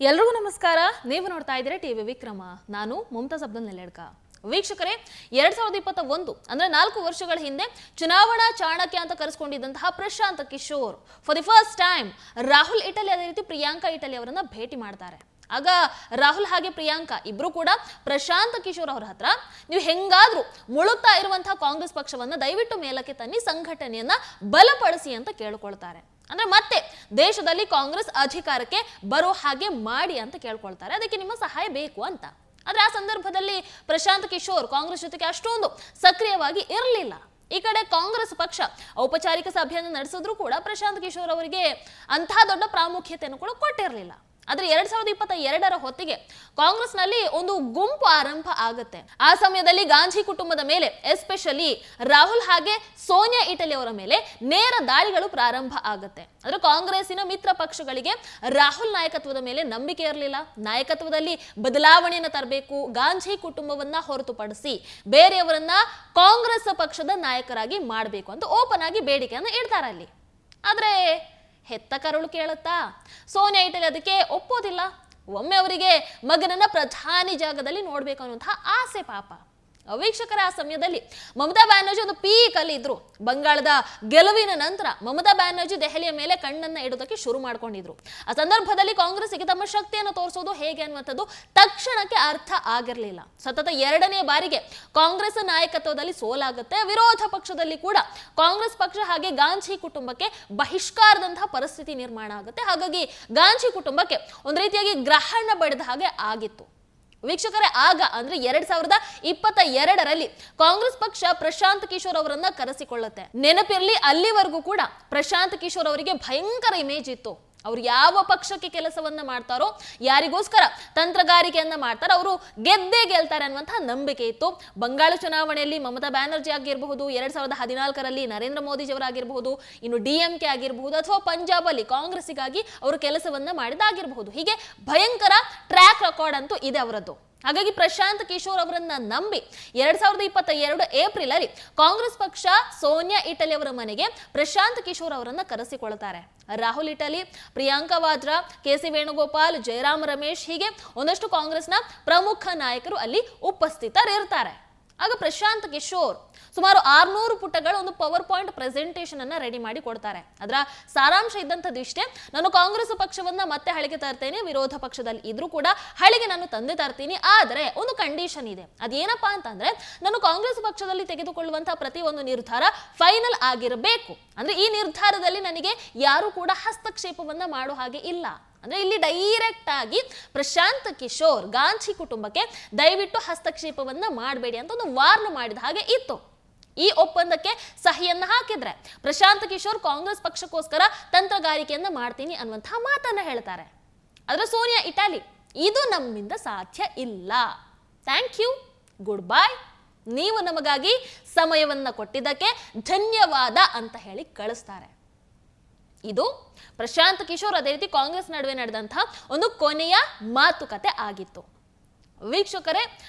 ಎಲ್ರಿಗೂ ನಮಸ್ಕಾರ. ನೀವು ನೋಡ್ತಾ ಇದ್ದೀರಾ ಟಿವಿ ವಿಕ್ರಮ. ನಾನು ಮುಮ್ತಾಜ್ ಅಬ್ದುಲ್ ನೆಲೆಡ್ಕ. ವೀಕ್ಷಕರೇ, 2021 ಅಂದ್ರೆ 4 ವರ್ಷಗಳ ಹಿಂದೆ ಚುನಾವಣಾ ಚಾಣಕ್ಯ ಅಂತ ಕರೆಸಿಕೊಂಡಿದ್ದಂತಹ Prashant Kishor for the first time Rahul Italy ಅದೇ ರೀತಿ ಪ್ರಿಯಾಂಕಾ ಇಟಲಿ ಅವರನ್ನ ಭೇಟಿ ಮಾಡ್ತಾರೆ. ಆಗ ರಾಹುಲ್ ಹಾಗೆ ಪ್ರಿಯಾಂಕಾ ಇಬ್ರು ಕೂಡ ಪ್ರಶಾಂತ್ ಕಿಶೋರ್ ಅವರ ಹತ್ರ ನೀವು ಹೆಂಗಾದ್ರೂ ಮುಳುಗ್ತಾ ಇರುವಂತಹ ಕಾಂಗ್ರೆಸ್ ಪಕ್ಷವನ್ನ ದಯವಿಟ್ಟು ಮೇಲಕ್ಕೆ ತನ್ನಿ, ಸಂಘಟನೆಯನ್ನ ಬಲಪಡಿಸಿ ಅಂತ ಕೇಳ್ಕೊಳ್ತಾರೆ. ಅಂದ್ರೆ ಮತ್ತೆ ದೇಶದಲ್ಲಿ ಕಾಂಗ್ರೆಸ್ ಅಧಿಕಾರಕ್ಕೆ ಬರೋ ಹಾಗೆ ಮಾಡಿ ಅಂತ ಕೇಳ್ಕೊಳ್ತಾರೆ. ಅದಕ್ಕೆ ನಿಮ್ಮ ಸಹಾಯ ಬೇಕು ಅಂತ. ಆದ್ರೆ ಆ ಸಂದರ್ಭದಲ್ಲಿ ಪ್ರಶಾಂತ್ ಕಿಶೋರ್ ಕಾಂಗ್ರೆಸ್ ಜೊತೆಗೆ ಅಷ್ಟೊಂದು ಸಕ್ರಿಯವಾಗಿ ಇರಲಿಲ್ಲ. ಈ ಕಡೆ ಕಾಂಗ್ರೆಸ್ ಪಕ್ಷ ಔಪಚಾರಿಕ ಸಭೆಯನ್ನು ನಡೆಸಿದ್ರು ಕೂಡ ಪ್ರಶಾಂತ್ ಕಿಶೋರ್ ಅವರಿಗೆ ಅಂತಹ ದೊಡ್ಡ ಪ್ರಾಮುಖ್ಯತೆಯನ್ನು ಕೂಡ ಕೊಟ್ಟಿರಲಿಲ್ಲ. ಆದ್ರೆ 2022ರ ಹೊತ್ತಿಗೆ ಕಾಂಗ್ರೆಸ್ನಲ್ಲಿ ಒಂದು ಗುಂಪು ಆರಂಭ ಆಗುತ್ತೆ. ಆ ಸಮಯದಲ್ಲಿ ಗಾಂಧಿ ಕುಟುಂಬದ ಮೇಲೆ, ಎಸ್ಪೆಷಲಿ ರಾಹುಲ್ ಹಾಗೆ ಸೋನಿಯಾ ಇಟಲಿ ಅವರ ಮೇಲೆ ನೇರ ದಾಳಿಗಳು ಪ್ರಾರಂಭ ಆಗುತ್ತೆ. ಅಂದ್ರೆ ಕಾಂಗ್ರೆಸ್ಸಿನ ಮಿತ್ರ ಪಕ್ಷಗಳಿಗೆ ರಾಹುಲ್ ನಾಯಕತ್ವದ ಮೇಲೆ ನಂಬಿಕೆ ಇರಲಿಲ್ಲ. ನಾಯಕತ್ವದಲ್ಲಿ ಬದಲಾವಣೆಯನ್ನು ತರಬೇಕು, ಗಾಂಧಿ ಕುಟುಂಬವನ್ನ ಹೊರತುಪಡಿಸಿ ಬೇರೆಯವರನ್ನ ಕಾಂಗ್ರೆಸ್ ಪಕ್ಷದ ನಾಯಕರಾಗಿ ಮಾಡಬೇಕು ಅಂತ ಓಪನ್ ಆಗಿ ಬೇಡಿಕೆಯನ್ನು ಇಡ್ತಾರೆ ಅಲ್ಲಿ. ಆದ್ರೆ ಹೆತ್ತ ಕರುಳು ಕೇಳುತ್ತಾ? ಸೋನಿಯಾ ಇಟಲಿ ಅದಕ್ಕೆ ಒಪ್ಪೋದಿಲ್ಲ. ಒಮ್ಮೆ ಅವರಿಗೆ ಮಗನನ್ನ ಪ್ರಧಾನಿ ಜಾಗದಲ್ಲಿ ನೋಡ್ಬೇಕು ಅನ್ನುವಂತಹ ಆಸೆ ಪಾಪ. ವೀಕ್ಷಕರ, ಆ ಸಮಯದಲ್ಲಿ ಮಮತಾ ಬ್ಯಾನರ್ಜಿ ಒಂದು ಪೀಕ್ ಅಲ್ಲಿ ಇದ್ರು. ಬಂಗಾಳದ ಗೆಲುವಿನ ನಂತರ ಮಮತಾ ಬ್ಯಾನರ್ಜಿ ದೆಹಲಿಯ ಮೇಲೆ ಕಣ್ಣನ್ನ ಇಡೋದಕ್ಕೆ ಶುರು ಮಾಡ್ಕೊಂಡಿದ್ರು. ಆ ಸಂದರ್ಭದಲ್ಲಿ ಕಾಂಗ್ರೆಸ್ಗೆ ತಮ್ಮ ಶಕ್ತಿಯನ್ನು ತೋರಿಸೋದು ಹೇಗೆ ಅನ್ನುವಂಥದ್ದು ತಕ್ಷಣಕ್ಕೆ ಅರ್ಥ ಆಗಿರಲಿಲ್ಲ. ಸತತ 2ನೇ ಬಾರಿಗೆ ಕಾಂಗ್ರೆಸ್ ನಾಯಕತ್ವದಲ್ಲಿ ಸೋಲಾಗುತ್ತೆ. ವಿರೋಧ ಪಕ್ಷದಲ್ಲಿ ಕೂಡ ಕಾಂಗ್ರೆಸ್ ಪಕ್ಷ ಹಾಗೆ ಗಾಂಧಿ ಕುಟುಂಬಕ್ಕೆ ಬಹಿಷ್ಕಾರದಂತಹ ಪರಿಸ್ಥಿತಿ ನಿರ್ಮಾಣ ಆಗುತ್ತೆ. ಹಾಗಾಗಿ ಗಾಂಧಿ ಕುಟುಂಬಕ್ಕೆ ಒಂದು ರೀತಿಯಾಗಿ ಗ್ರಹಣ ಬಡಿದ ಹಾಗೆ ಆಗಿತ್ತು. ವೀಕ್ಷಕರೇ, ಆಗ ಅಂದ್ರೆ 2022ರಲ್ಲಿ ಕಾಂಗ್ರೆಸ್ ಪಕ್ಷ ಪ್ರಶಾಂತ್ ಕಿಶೋರ್ ಅವರನ್ನ ಕರೆಸಿಕೊಳ್ಳುತ್ತೆ. ನೆನಪಿರಲಿ, ಅಲ್ಲಿವರೆಗೂ ಕೂಡ ಪ್ರಶಾಂತ್ ಕಿಶೋರ್ ಅವರಿಗೆ ಭಯಂಕರ ಇಮೇಜ್ ಇತ್ತು. ಅವ್ರು ಯಾವ ಪಕ್ಷಕ್ಕೆ ಕೆಲಸವನ್ನ ಮಾಡ್ತಾರೋ, ಯಾರಿಗೋಸ್ಕರ ತಂತ್ರಗಾರಿಕೆಯನ್ನ ಮಾಡ್ತಾರೋ ಅವರು ಗೆದ್ದೇ ಗೆಲ್ತಾರೆ ಅನ್ನುವಂತಹ ನಂಬಿಕೆ ಇತ್ತು. ಬಂಗಾಳ ಚುನಾವಣೆಯಲ್ಲಿ ಮಮತಾ ಬ್ಯಾನರ್ಜಿ ಆಗಿರಬಹುದು, 2014ರಲ್ಲಿ ನರೇಂದ್ರ ಮೋದಿಜಿಯವರಾಗಿರಬಹುದು, ಇನ್ನು DMK ಆಗಿರಬಹುದು, ಅಥವಾ ಪಂಜಾಬ್ ಅಲ್ಲಿ ಕಾಂಗ್ರೆಸ್ಸಿಗಾಗಿ ಅವರು ಕೆಲಸವನ್ನ ಮಾಡಿದಾಗಿರಬಹುದು. ಹೀಗೆ ಭಯಂಕರ ಟ್ರ್ಯಾಕ್ ರೆಕಾರ್ಡ್ ಅಂತೂ ಇದೆ ಅವರದ್ದು. ಹಾಗಾಗಿ ಪ್ರಶಾಂತ್ ಕಿಶೋರ್ ಅವರನ್ನ ನಂಬಿ 2022 ಏಪ್ರಿಲ್ ಅಲ್ಲಿ ಕಾಂಗ್ರೆಸ್ ಪಕ್ಷ ಸೋನಿಯಾ ಇಟಲಿ ಅವರ ಮನೆಗೆ ಪ್ರಶಾಂತ್ ಕಿಶೋರ್ ಅವರನ್ನ ಕರೆಸಿಕೊಳ್ತಾರೆ. ರಾಹುಲ್ ಇಟಲಿ, ಪ್ರಿಯಾಂಕಾ ವಾದ್ರಾ, KC ವೇಣುಗೋಪಾಲ್, ಜಯರಾಮ್ ರಮೇಶ್, ಹೀಗೆ ಒಂದಷ್ಟು ಕಾಂಗ್ರೆಸ್ನ ಪ್ರಮುಖ ನಾಯಕರು ಅಲ್ಲಿ ಉಪಸ್ಥಿತರಿರ್ತಾರೆ. ಆಗ ಪ್ರಶಾಂತ್ ಕಿಶೋರ್ ಸುಮಾರು 600 ಪುಟಗಳ ಒಂದು ಪವರ್ ಪಾಯಿಂಟ್ ಪ್ರೆಸೆಂಟೇಷನ್ ಅನ್ನ ರೆಡಿ ಮಾಡಿ ಕೊಡ್ತಾರೆ. ಅದರ ಸಾರಾಂಶ ಇದ್ದಂಥದ್ದು ಇಷ್ಟೇ: ನಾನು ಕಾಂಗ್ರೆಸ್ ಪಕ್ಷವನ್ನ ಮತ್ತೆ ಹಳಿಗೆ ತರ್ತೇನೆ, ವಿರೋಧ ಪಕ್ಷದಲ್ಲಿ ಇದ್ರೂ ಕೂಡ ಹಳಿಗೆ ನಾನು ತಂದೆ ತರ್ತೀನಿ, ಆದರೆ ಒಂದು ಕಂಡೀಷನ್ ಇದೆ. ಅದೇನಪ್ಪಾ ಅಂತಂದ್ರೆ, ನಾನು ಕಾಂಗ್ರೆಸ್ ಪಕ್ಷದಲ್ಲಿ ತೆಗೆದುಕೊಳ್ಳುವಂತಹ ಪ್ರತಿ ಒಂದು ನಿರ್ಧಾರ ಫೈನಲ್ ಆಗಿರಬೇಕು. ಅಂದ್ರೆ ಈ ನಿರ್ಧಾರದಲ್ಲಿ ನನಗೆ ಯಾರು ಕೂಡ ಹಸ್ತಕ್ಷೇಪವನ್ನ ಮಾಡೋ ಹಾಗೆ ಇಲ್ಲ. ಅಂದ್ರೆ ಇಲ್ಲಿ ಡೈರೆಕ್ಟ್ ಆಗಿ ಪ್ರಶಾಂತ್ ಕಿಶೋರ್ ಗಾಂಧಿ ಕುಟುಂಬಕ್ಕೆ ದಯವಿಟ್ಟು ಹಸ್ತಕ್ಷೇಪವನ್ನ ಮಾಡಬೇಡಿ ಅಂತ ಒಂದು ವಾರ್ನ್ ಮಾಡಿದ ಹಾಗೆ ಇತ್ತು. ಈ ಒಪ್ಪಂದಕ್ಕೆ ಸಹಿಯನ್ನ ಹಾಕಿದ್ರೆ ಪ್ರಶಾಂತ್ ಕಿಶೋರ್ ಕಾಂಗ್ರೆಸ್ ಪಕ್ಷಕ್ಕೋಸ್ಕರ ತಂತ್ರಗಾರಿಕೆಯನ್ನ ಮಾಡ್ತೀನಿ ಅನ್ನುವಂತಹ ಮಾತನ್ನ ಹೇಳ್ತಾರೆ. ಆದ್ರೆ ಸೋನಿಯಾ ಇಟಲಿ ಇದು ನಮ್ಮಿಂದ ಸಾಧ್ಯ ಇಲ್ಲ, ಥ್ಯಾಂಕ್ ಯು, ಗುಡ್ ಬೈ, ನೀವು ನಮಗಾಗಿ ಸಮಯವನ್ನ ಕೊಟ್ಟಿದ್ದಕ್ಕೆ ಧನ್ಯವಾದ ಅಂತ ಹೇಳಿ ಕಳಿಸ್ತಾರೆ. ಇದು ಪ್ರಶಾಂತ್ ಕಿಶೋರ್ ಅದೇ ರೀತಿ ಕಾಂಗ್ರೆಸ್ ನಡುವೆ ನಡೆದಂತಹ ಒಂದು ಕೊನೆಯ ಮಾತುಕತೆ ಆಗಿತ್ತು. ವೀಕ್ಷಕರೇ,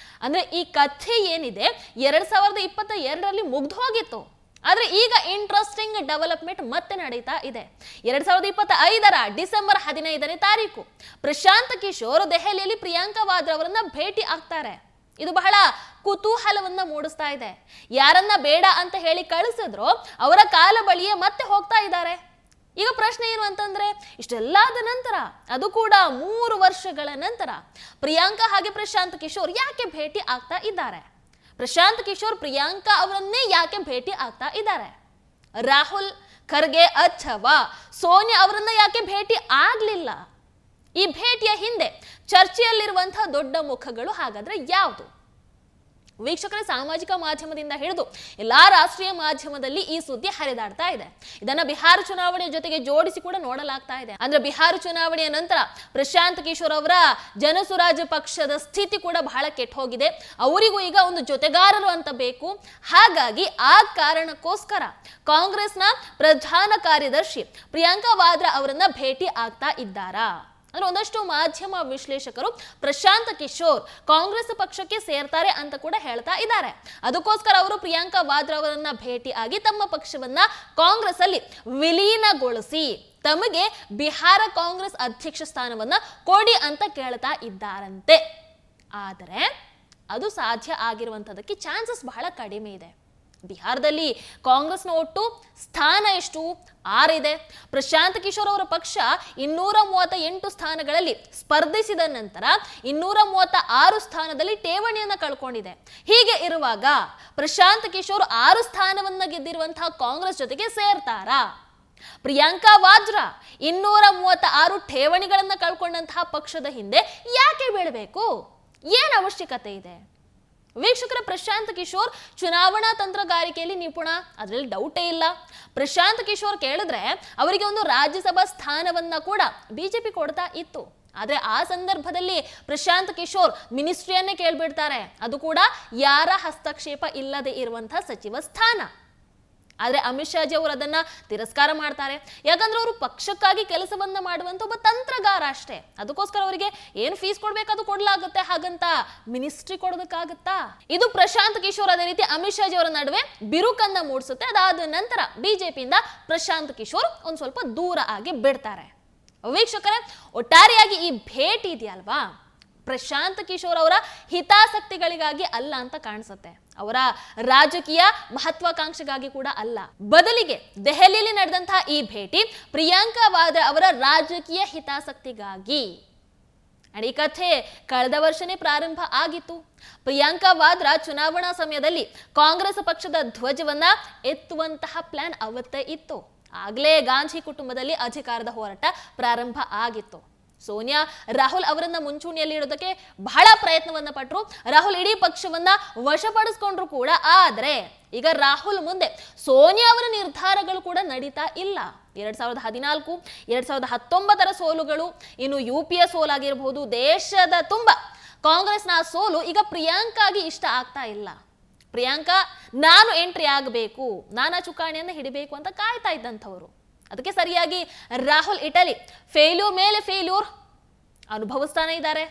ಅಂದ್ರೆ ಈ ಕಥೆ ಏನಿದೆ 2022ರಲ್ಲಿ ಮುಗ್ದು ಹೋಗಿತ್ತು. ಆದ್ರೆ ಈಗ ಇಂಟ್ರೆಸ್ಟಿಂಗ್ ಡೆವಲಪ್ಮೆಂಟ್ ಮತ್ತೆ ನಡೀತಾ ಇದೆ. 2025ರ ಡಿಸೆಂಬರ್ 15ನೇ ತಾರೀಕು ಪ್ರಶಾಂತ್ ಕಿಶೋರ್ ದೆಹಲಿಯಲ್ಲಿ ಪ್ರಿಯಾಂಕಾ ವಾದ್ರಾ ಅವರನ್ನ ಭೇಟಿ ಆಗ್ತಾರೆ. ಇದು ಬಹಳ ಕುತೂಹಲವನ್ನ ಮೂಡಿಸ್ತಾ ಇದೆ. ಯಾರನ್ನ ಬೇಡ ಅಂತ ಹೇಳಿ ಕಳಿಸಿದ್ರು ಅವರ ಕಾಲ ಬಳಿಯೇ ಮತ್ತೆ ಹೋಗ್ತಾ ಇದ್ದಾರೆ. ಈಗ ಪ್ರಶ್ನೆ ಏನು ಅಂತಂದ್ರೆ, ಇಷ್ಟೆಲ್ಲಾದ ನಂತರ, ಅದು ಕೂಡ 3 ವರ್ಷಗಳ ನಂತರ, ಪ್ರಿಯಾಂಕಾ ಹಾಗೆ ಪ್ರಶಾಂತ್ ಕಿಶೋರ್ ಯಾಕೆ ಭೇಟಿ ಆಗ್ತಾ ಇದ್ದಾರೆ? ಪ್ರಶಾಂತ್ ಕಿಶೋರ್ ಪ್ರಿಯಾಂಕಾ ಅವರನ್ನೇ ಯಾಕೆ ಭೇಟಿ ಆಗ್ತಾ ಇದ್ದಾರೆ? ರಾಹುಲ್ ಖರ್ಗೆ ಅಥವಾ ಸೋನಿಯಾ ಅವರನ್ನ ಯಾಕೆ ಭೇಟಿ ಆಗ್ಲಿಲ್ಲ? ಈ ಭೇಟಿಯ ಹಿಂದೆ ಚರ್ಚೆಯಲ್ಲಿರುವಂತಹ ದೊಡ್ಡ ಮುಖಗಳು ಹಾಗಾದ್ರೆ ಯಾವುದು? ವೀಕ್ಷಕರೇ, ಸಾಮಾಜಿಕ ಮಾಧ್ಯಮದಿಂದ ಹಿಡಿದು ಎಲ್ಲಾ ರಾಷ್ಟ್ರೀಯ ಮಾಧ್ಯಮದಲ್ಲಿ ಈ ಸುದ್ದಿ ಹರಿದಾಡ್ತಾ ಇದೆ. ಇದನ್ನ ಬಿಹಾರ ಚುನಾವಣೆಯ ಜೊತೆಗೆ ಜೋಡಿಸಿ ಕೂಡ ನೋಡಲಾಗ್ತಾ ಇದೆ. ಅಂದ್ರೆ ಬಿಹಾರ ಚುನಾವಣೆಯ ನಂತರ ಪ್ರಶಾಂತ್ ಕಿಶೋರ್ ಅವರ ಜನಸುರಾಜ್ ಪಕ್ಷದ ಸ್ಥಿತಿ ಕೂಡ ಬಹಳ ಕೆಟ್ಟ ಹೋಗಿದೆ. ಅವರಿಗೂ ಈಗ ಒಂದು ಜೊತೆಗಾರರು ಅಂತ ಬೇಕು. ಹಾಗಾಗಿ ಆ ಕಾರಣಕ್ಕೋಸ್ಕರ ಕಾಂಗ್ರೆಸ್ನ ಪ್ರಧಾನ ಕಾರ್ಯದರ್ಶಿ ಪ್ರಿಯಾಂಕಾ ವಾದ್ರಾ ಅವರನ್ನ ಭೇಟಿ ಆಗ್ತಾ ಇದ್ದಾರಾ? ಅಂದ್ರೆ ಒಂದಷ್ಟು ಮಾಧ್ಯಮ ವಿಶ್ಲೇಷಕರು ಪ್ರಶಾಂತ್ ಕಿಶೋರ್ ಕಾಂಗ್ರೆಸ್ ಪಕ್ಷಕ್ಕೆ ಸೇರ್ತಾರೆ ಅಂತ ಕೂಡ ಹೇಳ್ತಾ ಇದ್ದಾರೆ. ಅದಕ್ಕೋಸ್ಕರ ಅವರು ಪ್ರಿಯಾಂಕಾ ವಾದ್ರಾ ಅವರನ್ನ ಭೇಟಿ ಆಗಿ ತಮ್ಮ ಪಕ್ಷವನ್ನ ಕಾಂಗ್ರೆಸ್ ಅಲ್ಲಿ ವಿಲೀನಗೊಳಿಸಿ ತಮಗೆ ಬಿಹಾರ ಕಾಂಗ್ರೆಸ್ ಅಧ್ಯಕ್ಷ ಸ್ಥಾನವನ್ನ ಕೊಡಿ ಅಂತ ಕೇಳ್ತಾ ಇದ್ದಾರಂತೆ. ಆದರೆ ಅದು ಸಾಧ್ಯ ಆಗಿರುವಂಥದ್ದಕ್ಕೆ ಚಾನ್ಸಸ್ ಬಹಳ ಕಡಿಮೆ ಇದೆ. ಬಿಹಾರದಲ್ಲಿ ಕಾಂಗ್ರೆಸ್ನ ಒಟ್ಟು ಸ್ಥಾನ ಎಷ್ಟು? 6 ಇದೆ. ಪ್ರಶಾಂತ್ ಕಿಶೋರ್ ಅವರ ಪಕ್ಷ 238 ಸ್ಥಾನಗಳಲ್ಲಿ ಸ್ಪರ್ಧಿಸಿದ ನಂತರ 236 ಸ್ಥಾನದಲ್ಲಿ ಠೇವಣಿಯನ್ನ ಕಳ್ಕೊಂಡಿದೆ. ಹೀಗೆ ಇರುವಾಗ ಪ್ರಶಾಂತ್ ಕಿಶೋರ್ 6 ಸ್ಥಾನವನ್ನ ಗೆದ್ದಿರುವಂತಹ ಕಾಂಗ್ರೆಸ್ ಜೊತೆಗೆ ಸೇರ್ತಾರಾ? ಪ್ರಿಯಾಂಕಾ ವಾದ್ರಾ 236 ಠೇವಣಿಗಳನ್ನ ಕಳ್ಕೊಂಡಂತಹ ಪಕ್ಷದ ಹಿಂದೆ ಯಾಕೆ ಬೀಳಬೇಕು? ಏನು ಅವಶ್ಯಕತೆ ಇದೆ? ವೀಕ್ಷಕರ, ಪ್ರಶಾಂತ್ ಕಿಶೋರ್ ಚುನಾವಣಾ ತಂತ್ರಗಾರಿಕೆಯಲ್ಲಿ ನಿಪುಣ, ಅದರಲ್ಲಿ ಡೌಟೇ ಇಲ್ಲ. ಪ್ರಶಾಂತ್ ಕಿಶೋರ್ ಕೇಳಿದ್ರೆ ಅವರಿಗೆ ಒಂದು ರಾಜ್ಯಸಭಾ ಸ್ಥಾನವನ್ನ ಕೂಡ ಬಿಜೆಪಿ ಕೊಡ್ತಾ ಇತ್ತು. ಆದ್ರೆ ಆ ಸಂದರ್ಭದಲ್ಲಿ ಪ್ರಶಾಂತ್ ಕಿಶೋರ್ ಮಿನಿಸ್ಟ್ರಿಯನ್ನೇ ಕೇಳ್ಬಿಡ್ತಾರೆ, ಅದು ಕೂಡ ಯಾರ ಹಸ್ತಕ್ಷೇಪ ಇಲ್ಲದೆ ಇರುವಂತಹ ಸಚಿವ ಸ್ಥಾನ. ಆದ್ರೆ ಅಮಿತ್ ಶಾಜಿ ಅವರು ಅದನ್ನ ತಿರಸ್ಕಾರ ಮಾಡ್ತಾರೆ. ಯಾಕಂದ್ರೆ ಅವರು ಪಕ್ಷಕ್ಕಾಗಿ ಕೆಲಸವನ್ನ ಮಾಡುವಂತ ಒಬ್ಬ ತಂತ್ರಗಾರ ಅಷ್ಟೇ. ಅದಕ್ಕೋಸ್ಕರ ಅವರಿಗೆ ಏನು ಫೀಸ್ ಕೊಡ್ಬೇಕು ಅದು ಕೊಡ್ಲಾಗುತ್ತೆ, ಹಾಗಂತ ಮಿನಿಸ್ಟ್ರಿ ಕೊಡೋದಕ್ಕಾಗತ್ತಾ? ಇದು ಪ್ರಶಾಂತ್ ಕಿಶೋರ್ ಅದೇ ರೀತಿ ಅಮಿತ್ ಶಾಜಿ ಅವರ ನಡುವೆ ಬಿರುಕನ್ನ ಮೂಡಿಸುತ್ತೆ. ಅದಾದ ನಂತರ ಬಿಜೆಪಿಯಿಂದ ಪ್ರಶಾಂತ್ ಕಿಶೋರ್ ಒಂದ್ ಸ್ವಲ್ಪ ದೂರ ಆಗಿ ಬಿಡ್ತಾರೆ. ವೀಕ್ಷಕರೇ, ಒಟ್ಟಾರೆಯಾಗಿ ಈ ಭೇಟಿ ಇದೆಯಲ್ವಾ, ಪ್ರಶಾಂತ್ ಕಿಶೋರ್ ಅವರ ಹಿತಾಸಕ್ತಿಗಳಿಗಾಗಿ ಅಲ್ಲ ಅಂತ ಕಾಣಿಸುತ್ತೆ. ಅವರ ರಾಜಕೀಯ ಮಹತ್ವಾಕಾಂಕ್ಷೆಗಾಗಿ ಕೂಡ ಅಲ್ಲ. ಬದಲಿಗೆ ದೆಹಲಿಯಲ್ಲಿ ನಡೆದಂತಹ ಈ ಭೇಟಿ ಪ್ರಿಯಾಂಕಾ ವಾದ್ರಾ ಅವರ ರಾಜಕೀಯ ಹಿತಾಸಕ್ತಿಗಾಗಿ. ಈ ಕಥೆ ಕಳೆದ ವರ್ಷನೇ ಪ್ರಾರಂಭ ಆಗಿತ್ತು. ಪ್ರಿಯಾಂಕಾ ವಾದ್ರಾ ಚುನಾವಣಾ ಸಮಯದಲ್ಲಿ ಕಾಂಗ್ರೆಸ್ ಪಕ್ಷದ ಧ್ವಜವನ್ನ ಎತ್ತುವಂತಹ ಪ್ಲಾನ್ ಅವತ್ತೇ ಇತ್ತು. ಆಗ್ಲೇ ಗಾಂಧಿ ಕುಟುಂಬದಲ್ಲಿ ಅಧಿಕಾರದ ಹೋರಾಟ ಪ್ರಾರಂಭ ಆಗಿತ್ತು. ಸೋನಿಯಾ ರಾಹುಲ್ ಅವರನ್ನ ಮುಂಚೂಣಿಯಲ್ಲಿ ಇಡೋದಕ್ಕೆ ಬಹಳ ಪ್ರಯತ್ನವನ್ನ ಪಟ್ಟರು. ರಾಹುಲ್ ಇಡೀ ಪಕ್ಷವನ್ನ ವಶಪಡಿಸ್ಕೊಂಡ್ರು ಕೂಡ. ಆದ್ರೆ ಈಗ ರಾಹುಲ್ ಮುಂದೆ ಸೋನಿಯಾ ಅವರ ನಿರ್ಧಾರಗಳು ಕೂಡ ನಡೀತಾ ಇಲ್ಲ. 2014, 2019 ಸೋಲುಗಳು, ಇನ್ನು UP ಸೋಲಾಗಿರಬಹುದು, ದೇಶದ ತುಂಬ ಕಾಂಗ್ರೆಸ್ನ ಸೋಲು ಈಗ ಪ್ರಿಯಾಂಕಾಗಿ ಇಷ್ಟ ಆಗ್ತಾ ಇಲ್ಲ. ಪ್ರಿಯಾಂಕಾ ನಾನು ಎಂಟ್ರಿ ಆಗಬೇಕು, ನಾನಾ ಚುಕ್ಕಾಣಿಯನ್ನ ಹಿಡಿಬೇಕು ಅಂತ ಕಾಯ್ತಾ ಇದ್ದಂಥವ್ರು. ಅದಕ್ಕೆ ಸರಿಯಾಗಿ ರಾಹುಲ್ ಇಟಲಿ ಫೇಲ್ಯೂರ್ ಮೇಲೆ ಫೇಲ್ಯೂರ್ ಅನುಭವಿಸ್ತಾನೆ ಇದ್ದಾರೆ.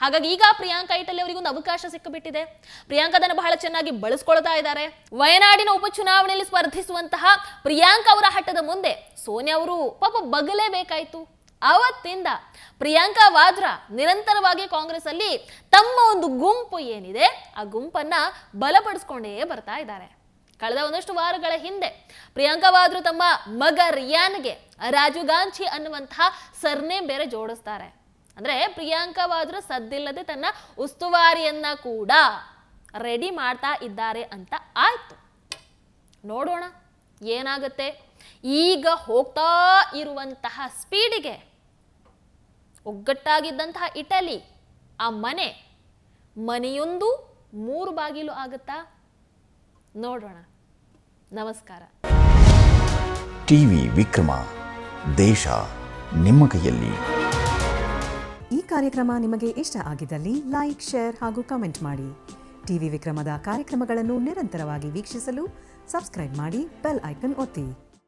ಹಾಗಾಗಿ ಈಗ ಪ್ರಿಯಾಂಕಾ ಇಟಲಿ ಅವರಿಗೆ ಒಂದು ಅವಕಾಶ ಸಿಕ್ಕಿಬಿಟ್ಟಿದೆ. ಪ್ರಿಯಾಂಕಾದನ್ನ ಬಹಳ ಚೆನ್ನಾಗಿ ಬಳಸ್ಕೊಳ್ತಾ ಇದ್ದಾರೆ. ವಯನಾಡಿನ ಉಪಚುನಾವಣೆಯಲ್ಲಿ ಸ್ಪರ್ಧಿಸುವಂತಹ ಪ್ರಿಯಾಂಕಾ ಅವರ ಹಠದ ಮುಂದೆ ಸೋನಿಯಾ ಅವರು ಪಾಪ ಬಗಲೇಬೇಕಾಯ್ತು. ಅವತ್ತಿಂದ ಪ್ರಿಯಾಂಕಾ ವಾದ್ರಾ ನಿರಂತರವಾಗಿ ಕಾಂಗ್ರೆಸ್ ಅಲ್ಲಿ ತಮ್ಮ ಒಂದು ಗುಂಪು ಏನಿದೆ ಆ ಗುಂಪನ್ನ ಬಲಪಡಿಸ್ಕೊಂಡೇ ಬರ್ತಾ ಇದ್ದಾರೆ. ಕಳೆದ ಒಂದಷ್ಟು ವಾರಗಳ ಹಿಂದೆ ಪ್ರಿಯಾಂಕಾ ವಾದ್ರಾ ತಮ್ಮ ಮಗ ರಿಯಾನ್ಗೆ ರಾಜೀವ್ ಗಾಂಧಿ ಅನ್ನುವಂತಹ ಸರ್ನೇಮ್ ಬೇರೆ ಜೋಡಿಸ್ತಾರೆ. ಅಂದ್ರೆ ಪ್ರಿಯಾಂಕಾ ವಾದ್ರಾ ಸದ್ದಿಲ್ಲದೆ ತನ್ನ ಉಸ್ತುವಾರಿಯನ್ನ ಕೂಡ ರೆಡಿ ಮಾಡ್ತಾ ಇದ್ದಾರೆ ಅಂತ ಆಯ್ತು. ನೋಡೋಣ ಏನಾಗುತ್ತೆ. ಈಗ ಹೋಗ್ತಾ ಇರುವಂತಹ ಸ್ಪೀಡಿಗೆ ಒಗ್ಗಟ್ಟಾಗಿದ್ದಂತಹ ಇಟಲಿ ಆ ಮನೆಯೊಂದು 3 ಬಾಗಿಲು ಆಗುತ್ತಾ? ನೋಡೋಣ. ನಮಸ್ಕಾರ. ಟಿವಿ ವಿಕ್ರಮ, ದೇಶ ನಿಮ್ಮ ಕೈಯಲ್ಲಿ. ಈ ಕಾರ್ಯಕ್ರಮ ನಿಮಗೆ ಇಷ್ಟ ಆಗಿದ್ದಲ್ಲಿ ಲೈಕ್, ಶೇರ್ ಹಾಗೂ ಕಮೆಂಟ್ ಮಾಡಿ. ಟಿವಿ ವಿಕ್ರಮದ ಕಾರ್ಯಕ್ರಮಗಳನ್ನು ನಿರಂತರವಾಗಿ ವೀಕ್ಷಿಸಲು ಸಬ್ಸ್ಕ್ರೈಬ್ ಮಾಡಿ, ಬೆಲ್ ಐಕನ್ ಒತ್ತಿ.